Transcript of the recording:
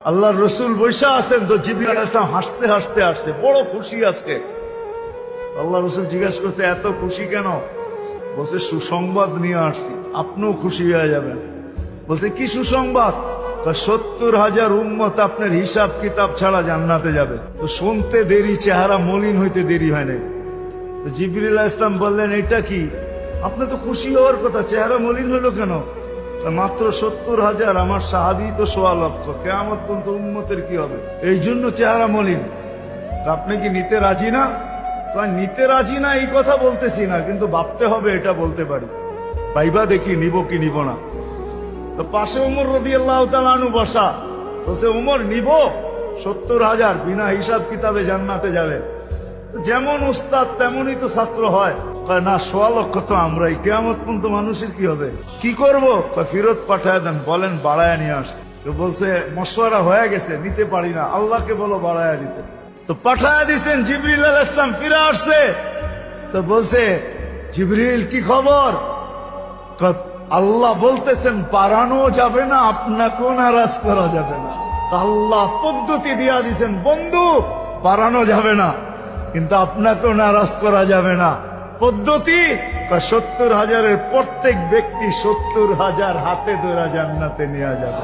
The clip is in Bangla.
আল্লাহর রসুল বৈশা আছেন তো জিবরিল আলাইহিস সালাম হাসতে হাসতে আসছে, বড় খুশি আজকে। আল্লাহ রসুল জিজ্ঞাসা করছে এত খুশি কেন? বলছে সুসংবাদ নিয়ে আসছি, আপনিও খুশি হয়ে যাবেন। বলছে কি সুসংবাদ? 70,000 উম্মত আপনার হিসাব কিতাব ছাড়া জান্নাতে যাবে। তো শুনতে দেরি, চেহারা মলিন হইতে দেরি হয় নাই। তো জিবরিল আলাইহিস সালাম বললেন এটা কি? আপনি তো খুশি হওয়ার কথা, চেহারা মলিন হলো কেন? মাত্র 70,000, আমার সাহাবী তো 1.25 লক্ষ, কিয়ামত পর্যন্ত উম্মতের কি হবে? এই জন্য চেহারা মলিন। আপনি কি নিতে রাজি না? নিতে রাজি না এই কথা বলতেছি না, কিন্তু ভাবতে হবে এটা বলতে পারি। ভাইবা দেখি নিব কি নিব না। তো পাশে উমর রাদিয়াল্লাহু তাআলা আনহু বসা, বলছে উমর নিব 70,000, বিনা হিসাব কিতাবে জান্নাতে যাবে। যেমন উস্তাদ তেমনই তো ছাত্র হয়। না 1.25 লক্ষ তো আমরাই, কিয়ামত পর্যন্ত মানুষের কি হবে? কি করব? ফেরত পাঠায় দেন, বলেন বাড়ায় নিয়ে আসতে। তো বলছে মশওয়ারা হয়ে গেছে, নিতে পারি না, আল্লাহকে বলো বাড়ায় দিতে। তো পাঠায় দিছেন, জিবরিল আলাইহিস সালাম ফিরে আসছে। তো বলছে জিবরিল কি খবর? আল্লাহ বলতেছেন বাড়ানো যাবে না, আপনাকেও নারাজ করা যাবে না। আল্লাহ পদ্ধতি দিয়া দিছেন, বন্ধু বাড়ানো যাবে না কিন্তু আপনাকেও নারাজ করা যাবে না। পদ্ধতি 70,000-এর প্রত্যেক ব্যক্তি 70,000 হাতে ধরা জান্নাতে নিয়ে যাবে।